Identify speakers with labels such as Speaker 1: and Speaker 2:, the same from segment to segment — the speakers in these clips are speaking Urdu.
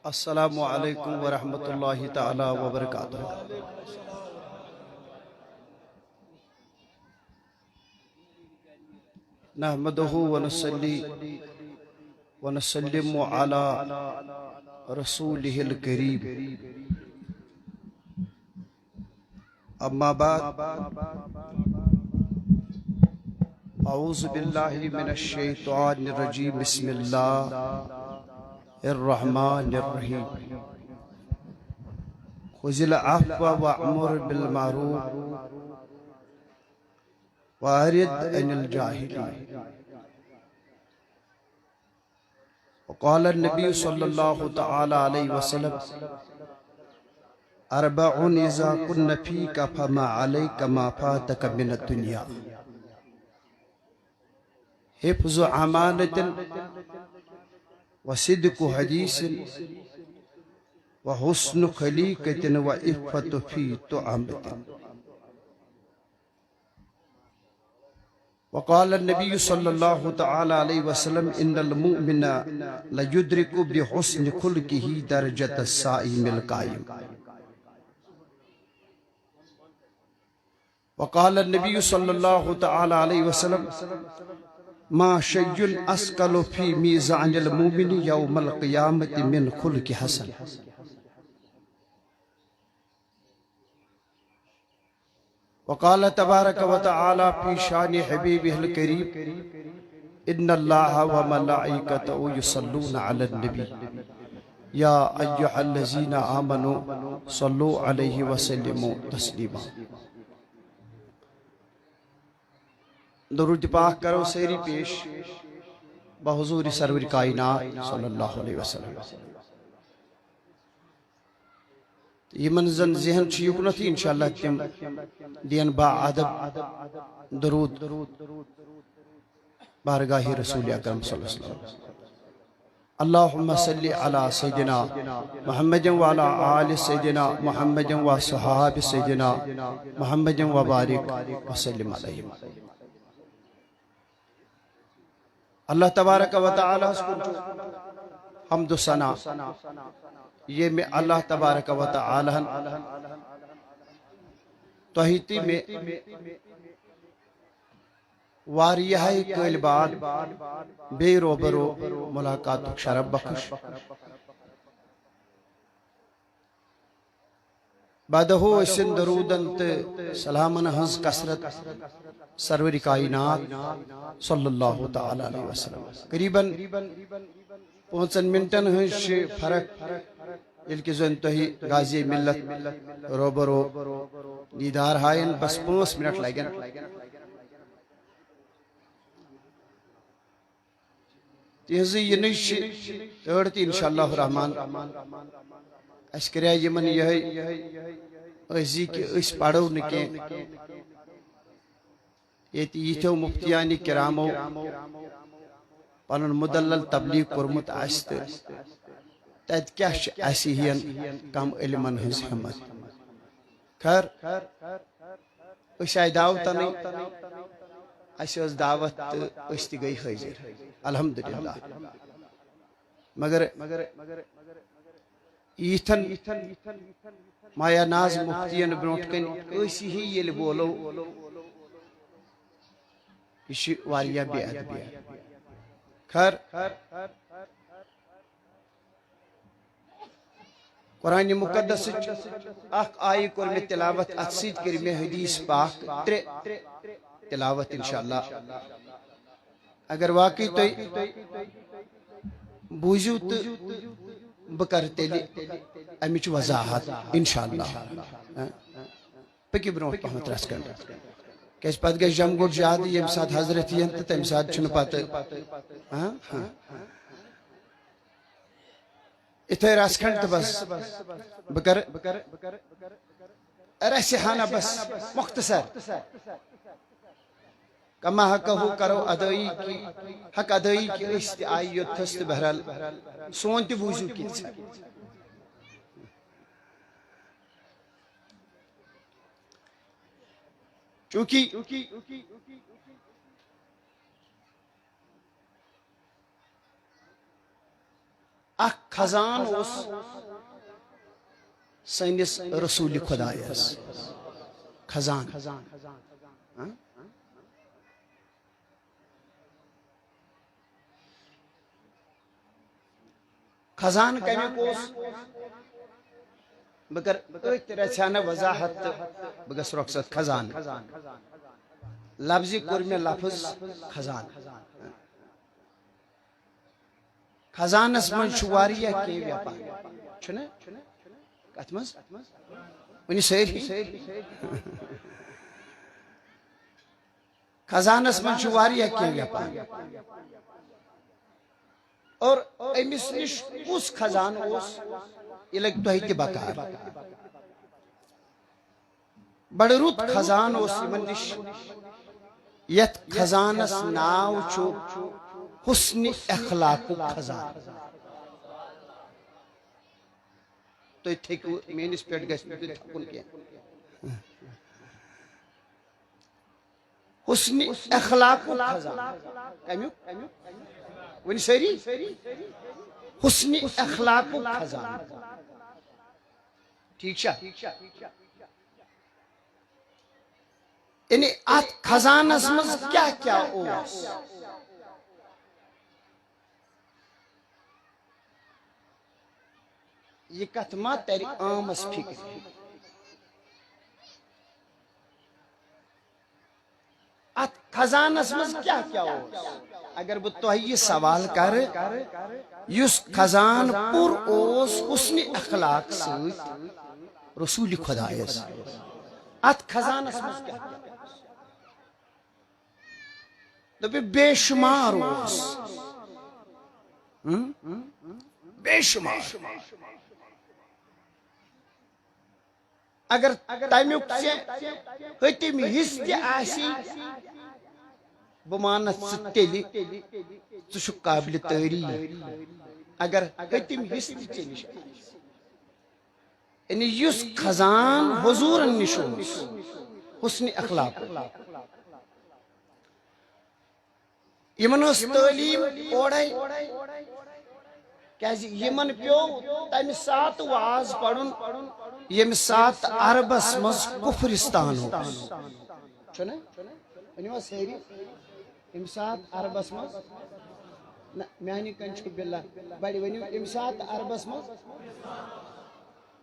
Speaker 1: السلام علیکم ورحمۃ اللہ تعالی وبرکاتہ۔ نحمدہ ونصلی ونسلم علی رسولہ الکریم، اما بعد اعوذ باللہ من الشیطان الرجیم، بسم اللہ الرحمن الرحیم۔ خذ العفو وأمر بالمعروف وأعرض عن الجاہلین۔ وقال النبی صلی اللہ تعالی علیہ وسلم: اربع اذا کن فیک فما علیک ما فاتک من الدنیا: حفظ امانۃ وصدق حدیث وحسن خلیقۃ وعفۃ فی طعامۃ۔ وقال النبی صلی اللہ تعالی علیہ وسلم: ان المؤمن لیدرک بحسن خلقہ درجۃ الصائم القائم۔ وقال النبی صلی اللہ تعالی علیہ وسلم: ما شیء اثقل فی میزان المؤمن یوم القیامۃ من خلق حسن۔ وقال تبارک وتعالی فی شان حبیبہ الکریم: ان اللہ وملائکتہ یصلون علی النبی یا ایہا الذین آمنوا صلوا علیہ وسلموا تسلیما۔ درود پاک کرو سیری پیش بحضور سرور کائنات صلی اللہ علیہ وسلم۔ یہ منزن ذہن چھ یکنت انشاءاللہ تم دین با ادب درود بارگاہ رسول اکرم صلی اللہ علیہ وسلم۔ اللہم صلی علی سیدنا محمد وعلی آل سیدنا محمد وصحاب سیدنا محمد وبارک وسلم علیہم۔ اللہ تبارک و تعالیٰ حمد و ثنا یہ میں اللہ تبارک و تعالیٰ توحیدی میں واریہ کل بعد بے روبرو ملاقات شرف بخش بعدہو اسن درودن سلامن ہنز کسرت سرور کائنات صلی اللہ تعالی علیہ وسلم۔ قریباً 5 منٹن ہنش فرق یلکی زن توہی غازی ملت روبرو دیدار ہائن بس 5 منٹ لگن۔ تیزی ینش ارتی انشاءاللہ الرحمن اس کریا یمن یہ ازی کی اس پڑھو نکے یہ مفتیانی کرامو پنن مدلل تبلیغ کرمت آست تت کیا اسی ہین کم علمن ہنز ہمت خیر اس آئی دعوت نہیں اس اس دعوت اس تی گئی حاضر الحمدللہ مگر ایتھن مایا ناز مفتین برونٹ کن اسی ہی یہ بولو یہ واریہ بے ادبی خیر قرآن مقدس اخ آئی کر میں تلاوت اتسید کر میں حدیث پاک تلاوت انشاءاللہ اگر واقعی تو بوجھو تو بکرتے لی امیچ وضاحت انشاءاللہ پکی برونٹ پہمت رس کرنا کیس پت گئے جم گوڑ جہادی یم ساتھ حضرت ین تیم ساتھ چھن پاتے اتھے راس کھنڈ بس بکر رسحانہ بس مختصر کما حقہو کرو ادائی کی حق ادائی کی اس آئیو تھست بہرحال سونتی بوجھو کی چونکہ اخ خزان اس سنس رسول خدایس خزان خزان کمیک اس بگر رچھانہ وضاحت بگس رخصت خزان لفظی کور میں لفظ خزان خزانس من واریاہ کی ویپار چھنا کت مز ونی سیری خزانس من واریاہ کی ویپار اور امس نش اس خزان اس یہ لگ تو ہی بکار بڑ رت خزان اس یمن نش یت خزانس ناو چھو حسن اخلاق خزان تو تھیکو مینس پیٹ گژھِ تھکن کی حسن اخلاق خزان کمیک ونی سری حسن اخلاق خزان ٹھیک چھا یعنی ات خزانس مز کیا کیا اوس یہ کت ما تیری عامس فکر ات خزانس مز کیا کیا اوس اگر بہ تہ یہ سوال کر یس خزان پور اوس حسن اخلاق ست رسول خدایس ات خزانس مز کیا دپہ بے شمار اوس بے شمار اگر تمیک ہتم حص تہ آسی بہ مانت تیلی ژٕ قابل تعریف اگر ہتم حص تہ ژے نش یعنی یس خزان حضورن نش حسن اخلاق یمن اس تعلیم اوڑے کیازِ یمن پیو تمہ سات واز پڑھن یم سات عربس مز کفرستان ہو چھنا ونیو سیری یم سات عربس مز میانی کنچو باللہ بڑی ونیو یم سات عربس مز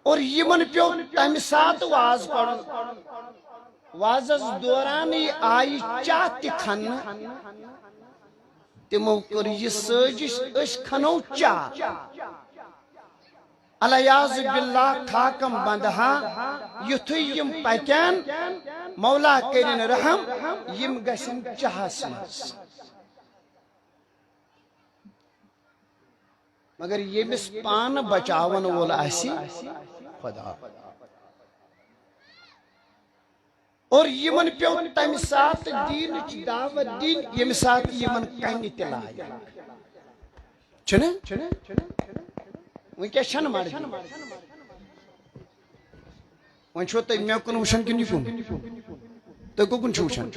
Speaker 1: اور یمن پیو تمہ سات واز پڑھن وازس دوران آئی چاہ کھن تمو کر یہ سازش اس کھنو چاہ علیاذ باللہ کھاکم بندہا یتھے یم پکین مولا کرن رحم یم گژھن چاہس مز مگر یمس پان بچاون وول آسی خدا اور یمن پیو تمہ سات دین دعوت دین یم سات یمن کنہ تلائے چھنا ونکس چھن مرضی ون چھو تھی مے کن وچھان کن کن تھی کن چھو وچھان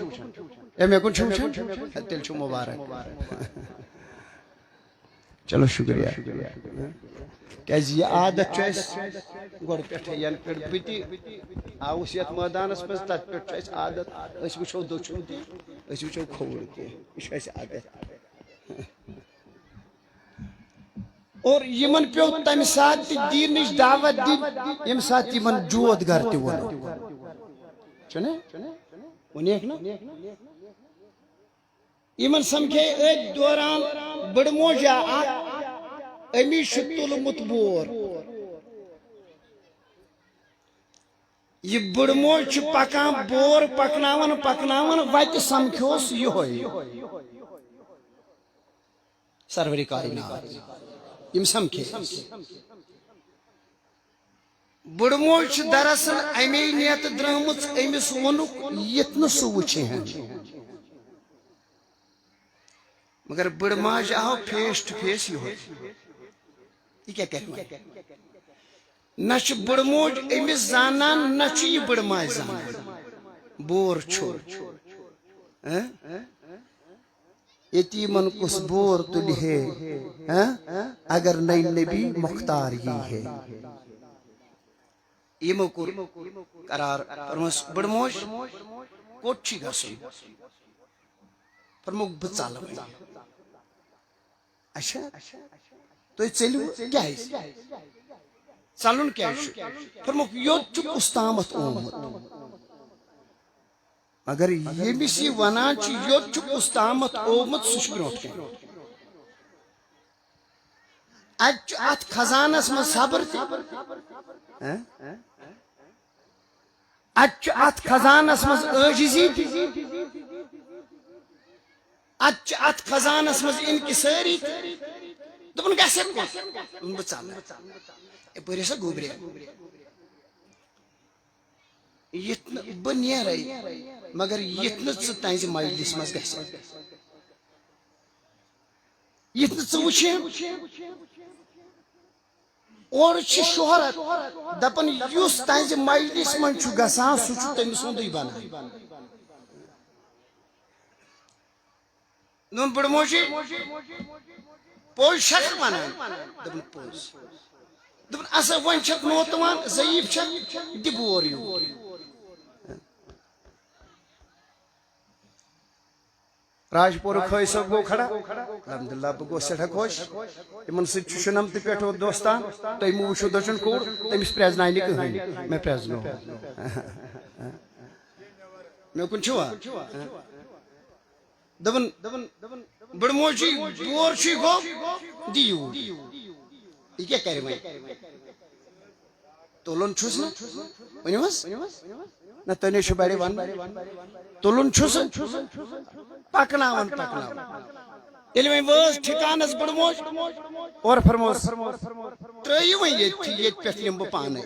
Speaker 1: یا مے کن چھو وچھان تیل چھو مبارک چلو شکریہ کیازِ یہ عادت چھ گۄڈٕ پٮ۪ٹھے ین پٮ۪ٹھ بہٕ تہِ آوُس یتھ مٲدانس منٛز تتھ پٮ۪ٹھ چھُ اسہِ عادت أسۍ وٕچھو دٔچھُن تہِ أسۍ وٕچھو کھووُر تہِ یہِ چھُ اسہِ عادت اور یمن پیو تمہ سات تہِ دیٖنٕچ دعوت دِنۍ ییٚمہِ ساتہٕ یمن جود گر تہِ ووٚنُکھ چھُنا ووٚنیکھ نا یمن سمکھے أتھۍ دوران بٔڑموجا اکھ أمِس چھُ تُلمُت بور یہ بٔڑموج چھُ پکان بور پکناون پکناون وتہِ سمکھیوس یہوے سرور کائنات یم سمکھے بٔڑموج چھُ دراصل امی نیت درامٕژ أمِس ووٚنُکھ یِتھ نہٕ سُہ وٕچھِہن مگر بڑماج آو فیس ٹو فیس یہ کیا کہہ نہ بڑموج امس زانان نہ یہ بڑماج زانان بور چھو یتی من کس بور تلہ ہے اگر نئی نبی مختار یہ ہے یمو کور قرار فرموس بڑموش کوٹ چھ گژھُن فرموک بہ ژلہٕ وۄنۍ اچھا تُہۍ ژٔلِو کیازِ ژلُن کیازِ چھُ فرموک یوٚت چھُ پُستامت آمُت مگر ییٚمِس یہِ ونان چھُ یوٚت چھُ پُستامت آمُت سُہ چھُ برونٛٹھ کَنہِ اتہِ چھُ اتھ خزانس منٛز صبر تہِ اتہِ چھُ اتھ خزانس منٛز عٲجزی تہِ اتہِ چھُ اتھ خزانس منٛز انکسٲری تہِ دوٚپُن گژھِ کوٚت دوٚپُن بہٕ ژلہٕ یپٲرۍ ہسا گوٚبرے یِتھ نہٕ بہٕ نیرے مگر یِتھ نہٕ ژٕ تہنٛزِ مجلس منٛز گژھِ یِتھ نہٕ ژٕ وٕچھِ اور چھِ شہرت دپان یُس تہنٛزِ مجلس منٛز چھُ گژھان سُہ چھُ تٔمۍ سُنٛدٕے بنان دوٚپُن بٕڑموجی پوٚز چھکھ ونان دوٚپُن پوٚز دوٚپُن اَسا وۄنۍ چھکھ نوتوان ضعیٖف چھکھ دِ بور یور راجپور کھٲے صٲب گوٚو کھڑا الحمدللہ بہٕ گوٚوس سٮ۪ٹھاہ خۄش یِمن سۭتۍ چھُ شُنمتہٕ پٮ۪ٹھ دوستان تُہۍ مہٕ وٕچھِو دٔچھُن کھوٚر تٔمِس پرٛٮ۪زناے نہٕ کٕہٕنۍ مےٚ پرٛٮ۪زنو مےٚ کُن چھُوا دوٚپُن بٕڑموجی بور چھُے گوٚو دِ یوٗرۍ یہِ کیٛاہ کرِ وۄنۍ تُلُن چھُس نہ ؤنِو حظ نہ تُہۍ نے چھُ بڑِ ون تُلُن چھُس پکناون پکناون ییٚلہِ وۄنۍ وٲژ ٹھِکانس بٕڑموج اور فرموس ترٛٲیِو وۄنۍ ییٚتھی ییٚتہِ پٮ۪ٹھ یِمہٕ بہٕ پانے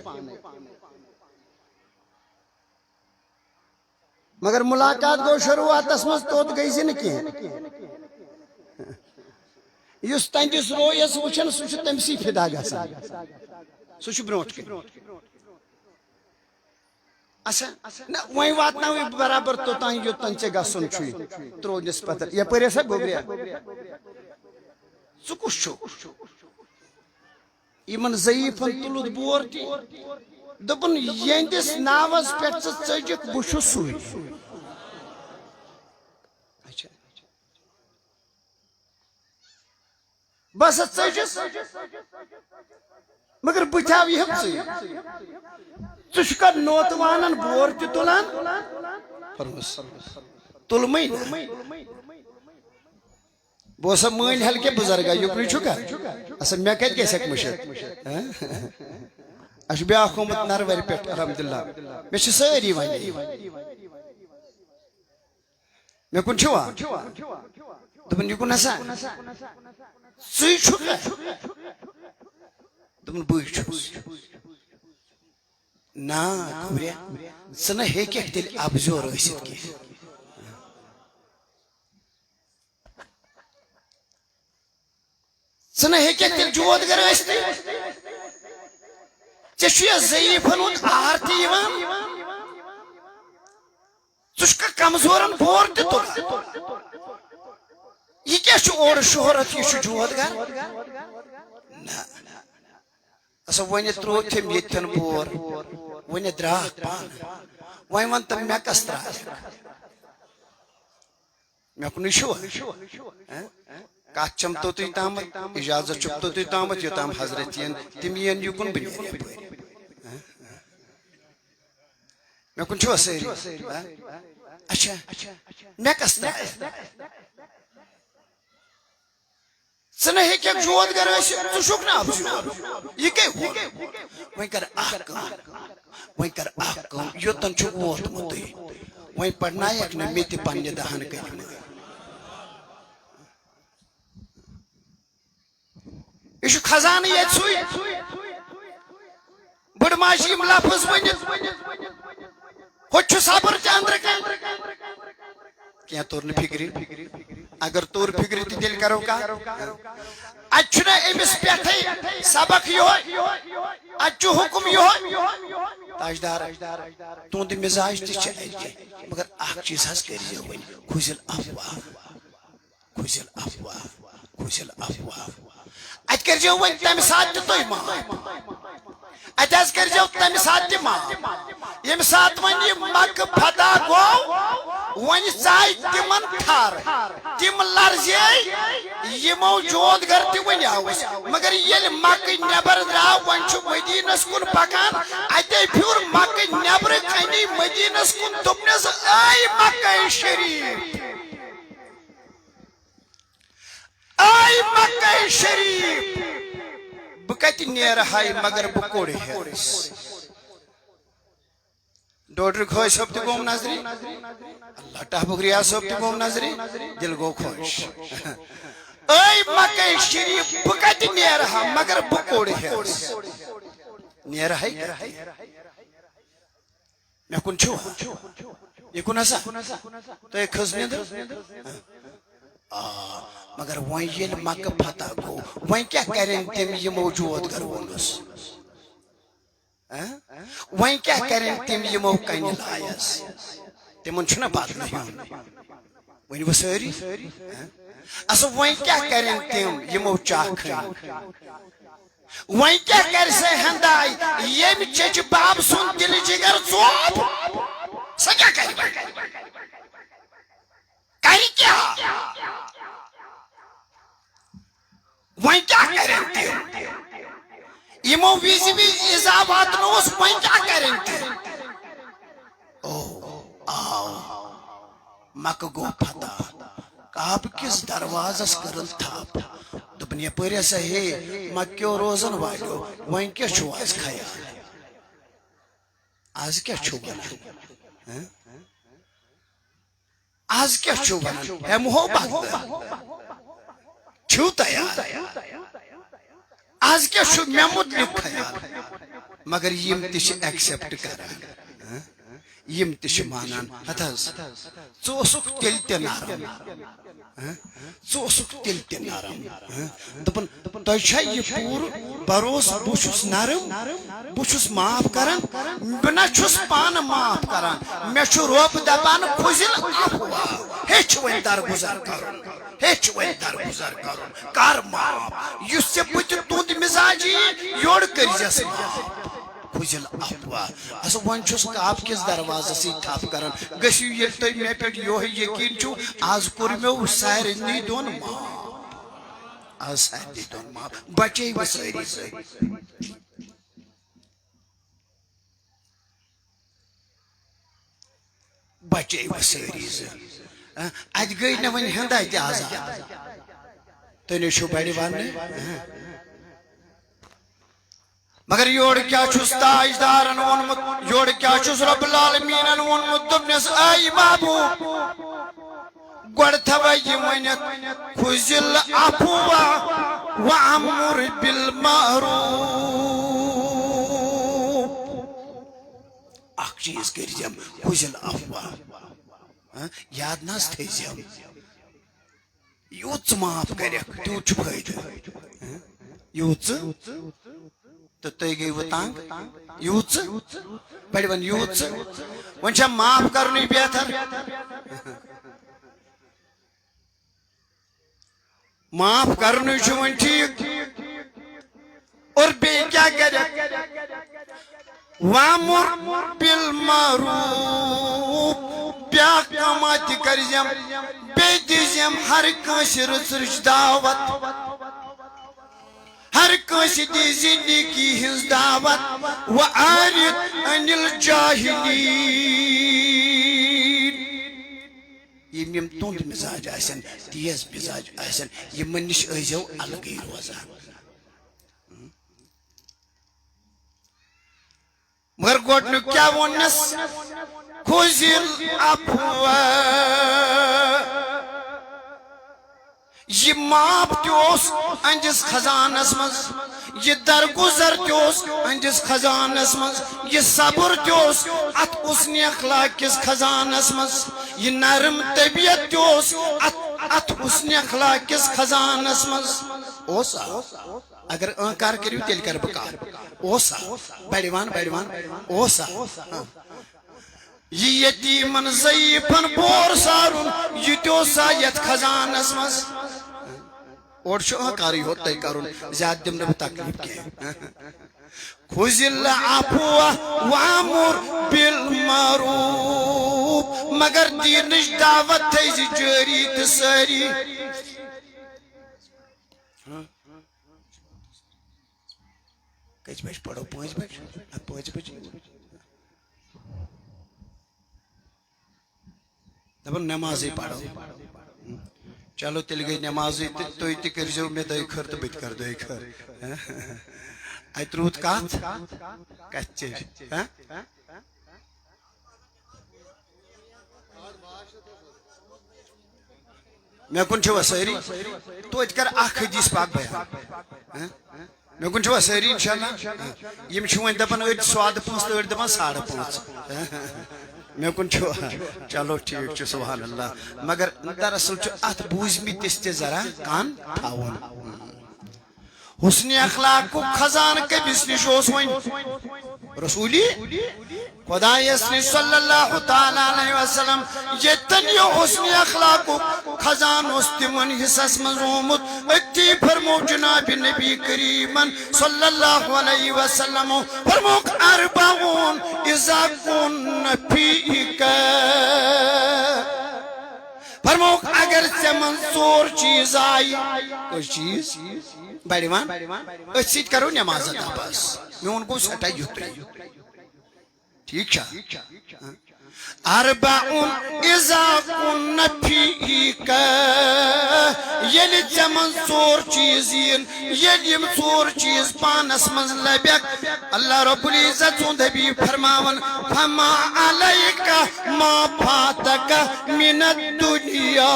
Speaker 1: مگر ملاقات گوٚو شروعاتس منٛز توٚت گٔے زِ نہٕ کینٛہہ یُس تہنٛدِس رویس وٕچھان سُہ چھُ تٔمسٕے فدا گژھان سُہ چھُ برونٛٹھ کَنہِ اچھا نہ وۄنۍ واتناوے بہٕ برابر توٚتام یوٚتن ژےٚ گژھُن چھُے ترٛوونس پتھر یپٲرۍ ہسا گوٚبرے ژٕ کُس چھُکھ یِمن ضعیٖفن تُلُتھ بور تہِ دوٚپُن یہنٛدِس ناوس پٮ۪ٹھ ژٕ ژٔجِکھ بہٕ چھُس سُے بہٕ ہسا ژٔجِس مگر بہٕ تہِ آو یِہم ژٕے ژٕ چھُکھا نوتوانن بور تہِ تُلان فرموس تُلمٕے نہٕ بہٕ اوسا مٲنۍ ہلکے بُزرگا یُکنُے چھُکھا اَسا مےٚ کتہِ گژھٮ۪کھ مٔشِتھ اَسہِ چھُ بیٛاکھ آمُت نروَرِ پٮ۪ٹھ الحمدللہ مےٚ چھِ سٲری وَنہِ مےٚ کُن چھُوا دوٚپُن یِکُن ہسا ژٕے چھُکھا دوٚپُن بٕے چھُس نا خبرے ژٕ نہ ہیٚککھ تیٚلہِ ابزور ٲسِتھ کینٛہہ ژٕ نہ ہیٚککھ تیٚلہِ جود گر ٲسِتھٕے ژےٚ چھُیا ضعیٖفن ہُنٛد آر تہِ یِوان ژٕ چھُکھا کمزورن بور تہِ تُلان یہِ کیٛاہ چھُ اورٕ شہرت یہِ چھُ جود گر نہ اَسا وۄنۍ ترٛووتھِم ییٚتھٮ۪ن بور وۄنۍ درٛاکھ پانہٕ وۄنۍ وَن تہٕ مےٚ کس ترٛایکھ مےٚ کُنُے چھُوا کتھ چھم توٚتُے تامتھ اجازت چھُم توٚتُے تامتھ یوٚتام حضرت یِن تِم یِن یُکُن بہٕ نیرٕ یپٲرۍ مےٚ کُن چھُوا سٲری اچھا مےٚ کس ترٛایکھ ژٕ نہ ہیٚککھ جود گر ٲسِتھ ژٕ چھُکھ نہٕ ابزور یہِ کیٛاہ ووٚن وۄنۍ کر اکھ کٲم یوٚتن چھُکھ ووتمُتٕے وۄنۍ پرنایکھ نہٕ مےٚ تہِ پننہِ دہن کٔرِمٕے یہِ چھُ خزانہٕ ییٚتہِ سُے بٔڑ ماجہِ یِم لفظ ؤنِتھ ہوٚتہِ چھُ صبر تہِ أنٛدرٕ کَنہِ کینٛہہ توٚر نہٕ فِکرِ اگر توٚر فِکرِ تہِ تیٚلہِ کرو کتھ اتہِ چھُنہ أمِس پٮ۪ٹھے سبق یِہوے اتہِ چھُ حُکُم یِہوے تاجدار تُہُنٛد مِزاج تہِ چھِ اَتہِ مگر اکھ چیٖز حظ کٔرۍزیو وۄنۍ کھوٗزِل افواہ کرجو ون تم سات تھی معاف اتحز کرجو تم سات معاف یم سات ون یہ مکہ فتح گو ون ژائے تمن تھر تم لرزے یمو جود گر تہ ون آوس مگر یل مکہ نبر درو ون چھ مدینس کن پکان اتے پھر مکہ نبر کنی مدینس کن دپنس اے مکہ شریف اے مکہ شریف بکت نیر ہائی مگر بکوڑ ہیرس ڈاکٹر خوش صاحب تہ گوم نظری اللہ ٹہبک ریاض صاحب تہ گوم نظری دل گو خوش اے مکہ شریف بکت نیر ہا مگر بکوڑ ہیرس نیر ہائی میں کن چھو یہ کن ہسا تو ایک خزنی در مگر وہیں یہ مکہ فتح گو وہیں کیا کریں تم یہ موجود کرونس وہیں کیا کریں تم یہ موقع لائس تمن چھنا بات نہیں وہیں وہ ساری اصل وہیں کیا کریں تم یہ مو چاکھن وہیں کیا کر سے ہندائی یہ چچ باب سن دل جگر زوب سکیا کری کری کیا وہیں کیا کریں تم یمو ویزی بھی اضافات نوس وہیں کیا کریں تم آو مکہ گو فتح کعب کس دروازس کرل تھاپ دپن یہ پریہ سا ہے مکیو روزن والو وہیں کیا چھو آز خیال آز کیا چھو بنا آز کیا چھو بنا ہے محبت چھو تیار آز کیا چھو میں مطلق خیال مگر یم تش ایکسپٹ کران یم تش مانان ہتاز ژوسک تیل تہ نرم ژوسک تیل تہ نرم دپن تہ چھا یہ پور بروس بوچھس نرم بوچھس معاف کران بنا چھس پان معاف کران میں چھو روب دپان کھزل افوا ہچ وین درگزر کرن ہچ وین درگزر کرن کر معاف یس سے بت تند مزاجی یوڑ کرجس معاف کھزل افوا اس ون چھس کعب کس دروازہ سی تھاپ کرن گشیو یل تہ میں پٹ یوہ یقین چھو آز کور میں سارنی دون معاف آز سارنی دون معاف بچے و ساری ساری بچے و ساری ساری ات گئی نا ون ہندایت آزاد تنے چھو بڑی واننے مگر یوڑ کیا چھس تاجدارن ونمت یوڑ کیا چھس رب العالمینن ونمت دبنس اے محبوب گوڑ تھوا یہ ونیت خزل عفوا وعمر بالمعروف اخ چیز کرزیم خزل عفوا یاد ناس تھیزیم یوت معاف کرک تیوت چھ فائدہ یوت تو تی گئی وہ تانگ یوت بڑی ون یوت ون چھا معاف کرنی بہتر معاف کرنی چھ ون ٹھیک اور بے کیا کرک وامر بالمعروف بیا کمات کرزیم بے دیزیم ہر کانسی رچ دعوت ہر کانسی دیزی نیکی ہنز دعوت وآرد عن الجاہلین یم تند مزاج آسن تیز مزاج آسن یم نش ایزو الگی روزان مگر گوڑنو کیا ونس خزل عفوا یہ معاف تیوس انجس خزانس مز یہ درگزر تیوس انجس خزانس مز یہ صبر تیوس ات حسن اخلاق کس خزانس مز یہ نرم طبیعت تیوس ات حسن اخلاق کس خزانس مز اوسا اگر انکار کریو تیل کر بکار اوسا بیڑیوان اوسا یہ یتیمن ضعیفن بور سارن یہ تیوسا یت خزانس مز اور کاری ہوتا ہے کرن زیادہ دم نہ تکلیف کی خذ العفو وامر بالمعروف مگر دینش دعوت تھی جاری تساری کچھ بچ پڑھو 5 بج دپن نمازی پڑھو چلو تیل گئی نمازی تھی تہ کرزو مے دے خر تو بت کر دے خر ات روت کت کچ مے کن چھوا ساری تو کر اخ حدیث پاک بیان مے کن چھوا ساری انشاءاللہ یم چھ ون دپن اڑ سواد 5 تو اڑ دپن 5.5 مے کن چھوا چلو ٹھیک چھ سبحان اللہ مگر دراصل چھ ات بوزمی تست ذرا کان تھاون حسن اخلاق کو خزان کمس نش ون رسولی خدا یسنی صلی اللہ تعالی علیہ وسلم یتن یہ حسن اخلاق کو خزان اس تمن حصص مزومت اتی فرمو جناب نبی کریم صلی اللہ علیہ وسلم فرمو اربعون اذا کن فیک فرمو اگر سے منصور چیز آئی کوئی چیز بڑی مان اسی کرو نماز ادا بس میں ان کو سٹا یوتری ٹھیک ہے اربعون اذا کن فیک یلی چمن ژور چیز یلی ژور چیز پانس من لبیک اللہ رب العزت سند حبیب فرماون فما علیک ما فاتک من الدنیا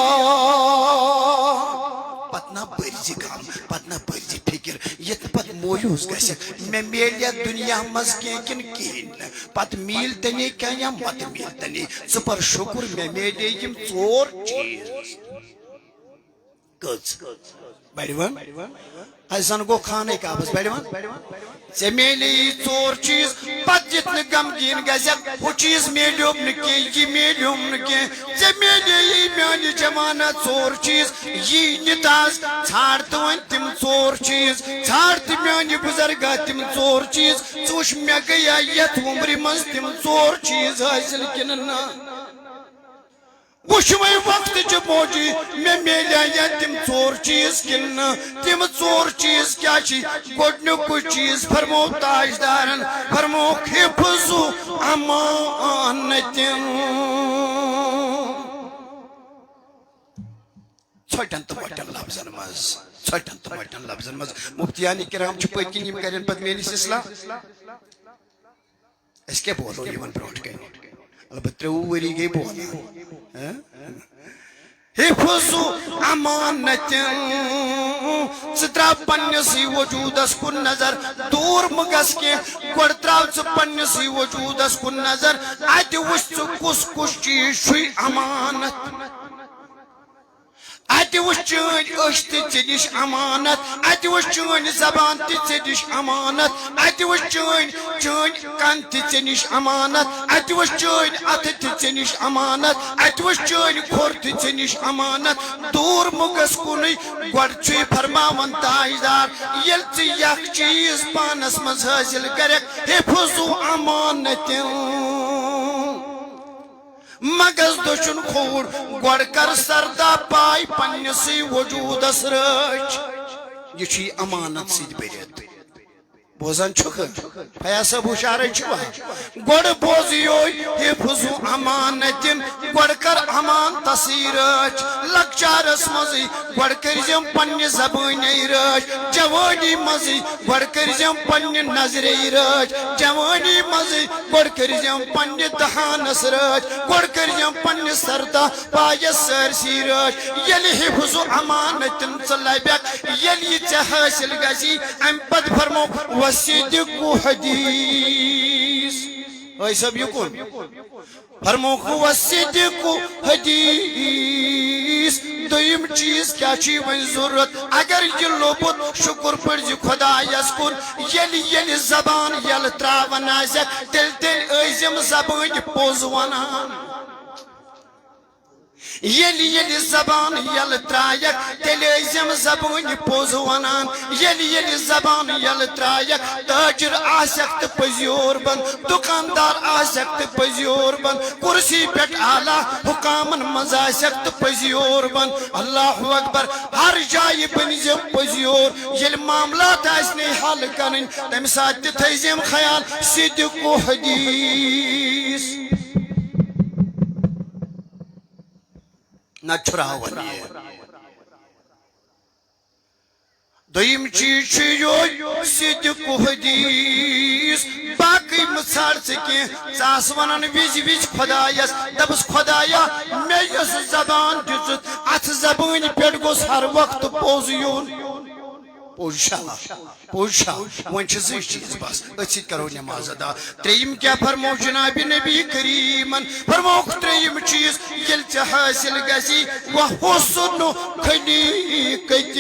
Speaker 1: پتنا برزی کام پتنا برزی فکر یہ پت مویوز گسک میں میلیا دنیا مز کن کہین پت میل تنی کیا یا مت میل تنی سپر شکر میں میلیا یم 4 چیز کچھ بڑی ون ایسان گو کھانے کا بس بڑی ون سے میلی 4 چیز پت جتن غمگین گزک وہ چیز میلیوم نکی یہ میلیوم نکی سے میلی میانی جمانہ 4 چیز یہ نتاز چھاڑت ون تم 4 چیز چھاڑت میانی بزرگا تم 4 چیز سوش میں گیا یت عمری منز تم 4 چیز حاصل کننا وشوئی وقت چھ موجی میں میلیا یا تم 4 چیز کننا تم 4 چیز کیا چی گوڑنو کوئی چیز فرمو تاجدارن فرمو حفظو امانتن چھوٹن تو بٹن لفظن مز چھوٹن تو بٹن لفظن مز مفتیانی کرام چھ پتین یم کرن پت میلی اسلام اس کے بولو یمن بروٹ گئی البتہ وری گئی بولا حفظو امانتن سترا پنسی وجودس کن نظر دور مگس کے گڑتراو چھ پنسی وجودس کن نظر آتی وشت کس کس چیز شوی امانت آتی وش چین اشت چیدش امانت آتی وش چین زبان تی چیدش امانت آتی وش چین کان تی چیدش امانت آتی وش چین ات تی چیدش امانت آتی وش چین کھور تی چیدش امانت دور مگس کنی گوڑ چوی فرماون تاجدار یل تی یک چیز پانس مز حاصل کرک حفظو امانتن مگز دشن خور گوڑ کر سردا پائی پنسی وجود اسرچ یہ چی امانت سید بیرت بوزن چھک پیاسا بوشارے چھوا گوڑ بوزیوئی حفظو امانتن گوڑ کر امان تصیرچ لکچار اسمزی گوڑ کرزیم پنی زبانی رچ جوانی مزی گوڑ کرزیم پنی نظری رچ جوانی مزی گوڑ کرزیم پنی دہانس رچ گوڑ کرزیم پنی سردا پایس سرسی رچ یلی حفظو امانتن صلیبیک یلی چہ حاصل گزی ام پد فرمو وصدق حدیث اے سب یکن فرمو وصدق حدیث دویم چیز کیا چی ون ضرورت اگر یہ لوبت شکر پر جی خدا یسکن یلی زبان یل تراون آزک تل ایزم زبان پوز ونان یلی زبان یل ترایک تل ایزم تم زبان پوز ونان یل زبان یل ترایک تاجر آسک تو پزیور بن دکاندار آسک تو پزیور بن کرسی پیٹ اعلی حکامن مز آسک تو پزیور بن اللہ اکبر ہر جائے بنزم پزیور یل معاملات آسنے حل کرن تم ساتھ تھیزم خیال صدق و حدیث نہ چھراون یہ دویم چیز چھ صدق و حدیث باقی مثال سکی ساس ونن وز وز خدایس دبس خدایا میں یس زبان دزت ات زبان پیٹ گوس ہر وقت پوز یون پوشا ون زی چیز بس ات کرو نماز ادا تریم کیا فرمو جناب نبی کریمن فرمو تریم چیز یل ژے حاصل گژھی وحسن خلیقۃ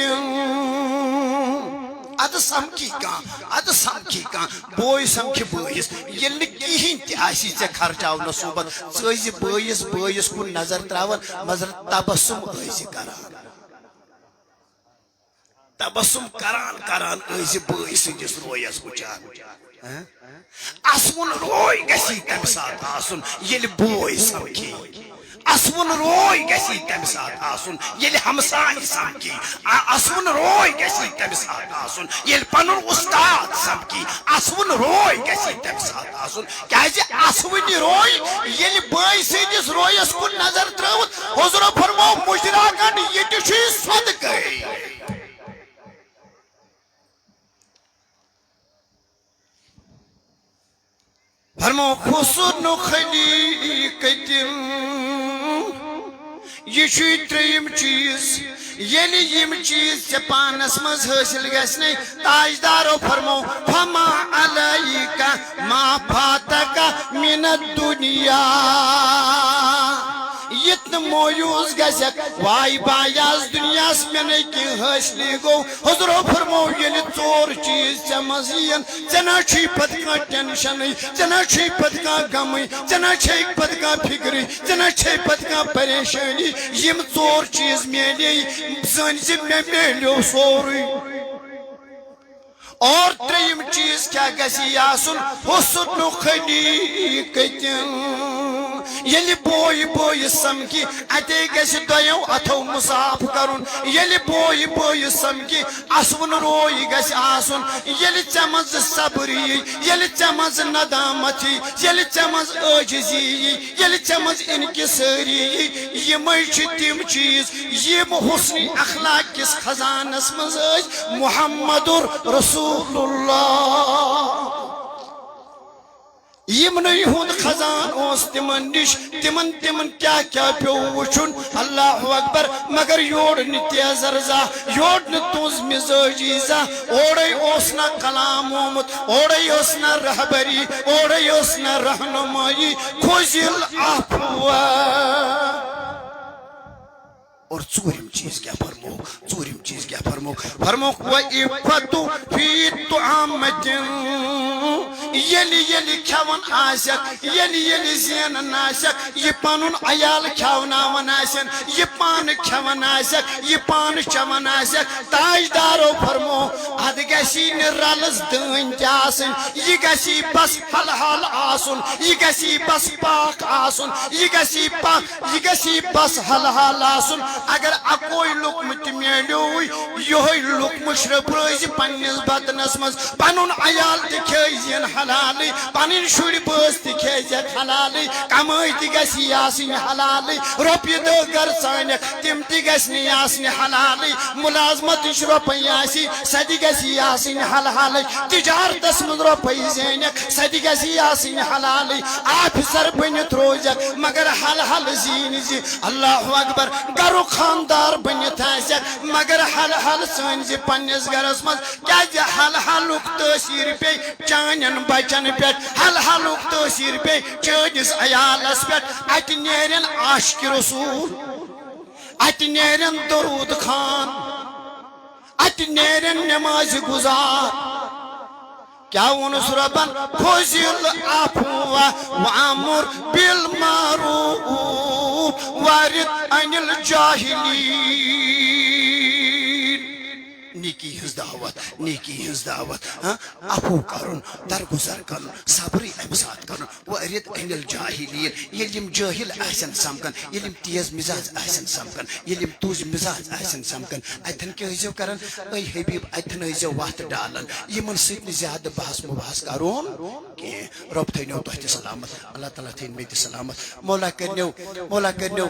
Speaker 1: اد سمکھی کان بوئی سمکھی بٲیِس ییٚلہِ نہٕ کِہیٖنۍ تہِ آسی ژےٚ خرچاونس صوبت ژٕ ٲسۍ بٲیِس کُن نظر تراوان مگر تبسم ٲسۍ کران تبسم کران ٲسۍ بٲے سٕنٛدِس رویس وٕچھان اسوُن روے گژھی تمہِ ساتہٕ آسُن ییٚلہِ بوے سمکھی اسوُن روے گژھی تمہِ ساتہٕ آسُن ییٚلہِ ہمساے سمکھی اسوُن روے گژھی تمہِ ساتہٕ آسُن ییٚلہِ پنُن اُستاد سمکھی اسوُن روے گژھی تمہِ ساتہٕ آسُن کیازِ اسوٕنہِ روے ییٚلہِ بٲے سٕنٛدِس رویس کُن نظر ترٲوٕتھ حضورو فرموو مُشراقن یہِ تہِ چھُے صدقے فرمو حسن خلیقۃ یہ چھُے ترٛیٚیِم چیز ییٚلہِ یِم چیز ژےٚ پانس منٛز حٲصِل گژھنَے تاجدارو فرمو فما علیکَ ما فاتَکَ من الدُنیا یت نہٕ مویوٗس گژھکھ واے بایاس دُنیاہس مےٚ نَے کینٛہہ حٲصلٕے گوٚو حضورو فرمو ییٚلہِ ژور چیز ژےٚ منٛز یِن ژےٚ نہ چھُے پتہٕ کانٛہہ ٹٮ۪نشنٕے ژےٚ نہ چھُے پتہٕ کانٛہہ غمٕے ژےٚ نہ چھے پتہٕ کانٛہہ فِکرٕے ژےٚ نہ چھے پتہٕ کانٛہہ پریشٲنی یِم ژور چیز میلے زٲنۍ زِ مےٚ میلیو سورُے اور ترٛیٚیِم چیز کیٛاہ گژھی آسُن حسن خلیقۃ ییٚلہِ بوے سمکھی اتے گژھِ دۄیو اتھو مصاف کرُن ییٚلہِ بوے سمکھی اسوُن روے گژھِ آسُن ییٚلہِ ژےٚ منٛز صبر یی ییٚلہِ ژےٚ منٛز ندامت یی ییٚلہِ ژےٚ منٛز عٲجزی یی ییٚلہِ ژےٚ منٛز انکسٲری یی یِمے چھِ تِم چیز یِم حسنِ اخلاق کِس خزانس منٛز ٲسۍ محمد رسول اللہ یمنٕے ہُنٛد خزان اوس تِمن نِش تِمن کیٛاہ پیوٚو وٕچھُن اللہ اکبر مگر یور نہٕ تیزر زانٛہہ یور نہٕ تُز مزٲجی زانٛہہ اورے اوس نہ کلام آمُت اورے اوس نہ رہبری اورے اوس نہ رہنمٲیی کھوزِل افوا اور ژوٗرِم چیز کیا فرمو وعفت فی طعامۃ ییٚلہِ کھٮ۪وان آسٮ۪کھ ییٚلہِ زینان آسٮ۪کھ یہِ پنُن عیال کھٮ۪وناوان آسن یہِ پانہٕ کھٮ۪وان آسٮ۪کھ یہِ پانہٕ چٮ۪وان آسٮ۪کھ تاجدارو فرمو اتھ گژھی نہٕ رلس دٲنۍ تہِ آسٕنۍ یہِ گژھی بس حلحال آسُن یہِ گژھی بس پاک آسُن یہِ گژھی بس حلحال آسُن اگر اکوے لقمہٕ تہِ میلیوے یہوے لقمہٕ شرٛپرٲزِ پننِس بدنس منٛز پنُن عیال تہِ کھیزین حلالٕے پنٕنۍ شُرۍ بٲژ تہِ کھیزٮ۪کھ حلالٕے کمٲے تہِ گژھی آسٕنۍ حلالٕے رۄپیہِ دہ گر ژٲنکھ تِم تہِ گژھنٕے آسنہِ حلالٕے مُلازمتٕچ رۄپے آسی سۄ تہِ گژھی آسٕنۍ حلحالٕے تجارتس منٛز رۄپے زینکھ سۄ تہِ گژھی آسٕنۍ حلالٕے آفِسر بٔنِتھ روزکھ مگر حلحل زیٖنۍ زِ اللہ اکبر گرُک خاندار بٔنِتھ آسٮ۪کھ مگر حلحل ژٲنۍ زِ پننِس گرس منٛز کیازِ حلحلُک تٲثیٖر پیٚیہِ چانٮ۪ن بچن پٮ۪ٹھ حلحلُک تٲثیٖر پیٚیہِ چٲنِس عیالس پٮ۪ٹھ اتہِ نیرن عاشقِ رسوٗل اتہِ نیرن درود خان اتہِ نیرن نمازِ گزار کیا وونس ربن خذل عفو وامر بالمعروف وارد عن الجاہلین نیکی ہز دعوت عفو کرن درگزر کرن صبر ام سات کرن وارد عن الجاہلین یلیم جاہل آسن سمکن یلیم تیز مزاج آسن سمکن یلیم توز مزاج آسن سمکن اتن کیا ہزو کرن اے حبیب اتن ہزو وقت ڈالن یمن سیت زیادہ بحث مباحث کرون کہ رب تھینو تہ سلامت اللہ تعالیٰ تھین میں سلامت مولا کرنو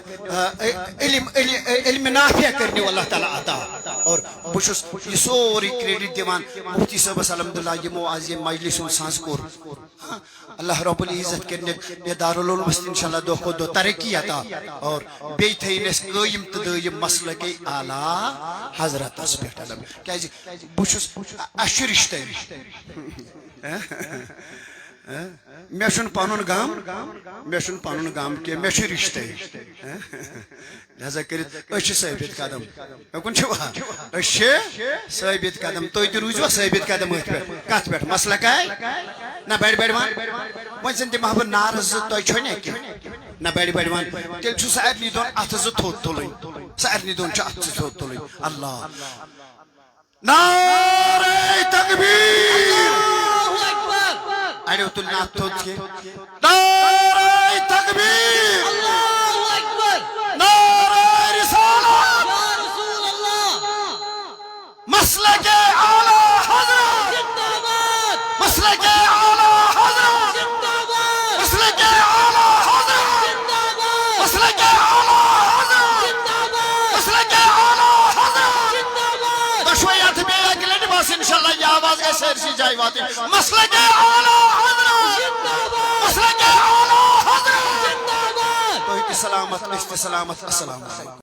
Speaker 1: علم نافع کرنو اللہ تعالیٰ عطا اور بشس یہ سوری کریڈٹ دیوان مفتی صاحب الحمدللہ یمو آز یہ مجلس سانس کور اللہ رب العزت کرنے یہ دارالعلوم انشاءاللہ دو کو دو ترقی عطا اور بی تھینس قائم تدائم مسئلہ کے اعلیٰ حضرت اس پیٹ علم کیا جی بشس اشرشتے میں شن پانون گام کے میں شن رشتے لہذا کرت اچھ ثابت قدم کن چھوا اچھ ثابت قدم تو تی روزوا ثابت قدم ات پہ کت پہ مسئلہ کا نہ بڑ ون ون زن تم محبت نار تو چھونے کی نہ بڑ ون تیل چھو سارنی دون ات ز تھوت تلن سارنی دون چھ ات ز تھوت تلن اللہ نعرہ تکبیر اڑیو تل نہ تھوت کے نعرہ تکبیر
Speaker 2: اللہ اکبر
Speaker 1: نعرہ رسالت
Speaker 2: یا رسول اللہ
Speaker 1: مسلک اعلی حضرت
Speaker 2: زندہ باد
Speaker 1: مسلک اعلی حضرت
Speaker 2: زندہ باد
Speaker 1: مسلک اعلی حضرت
Speaker 2: زندہ باد
Speaker 1: مسلک اعلی حضرت
Speaker 2: زندہ باد
Speaker 1: مسلک اعلی حضرت
Speaker 2: زندہ باد
Speaker 1: دشویات میں اگلے بس انشاءاللہ یہ آواز ایسے سی جائے واتی مسلک اعلی حضرت
Speaker 2: زندہ باد
Speaker 1: مسلک اعلی حضرت
Speaker 2: زندہ باد
Speaker 1: تو سلامت السلام علیکم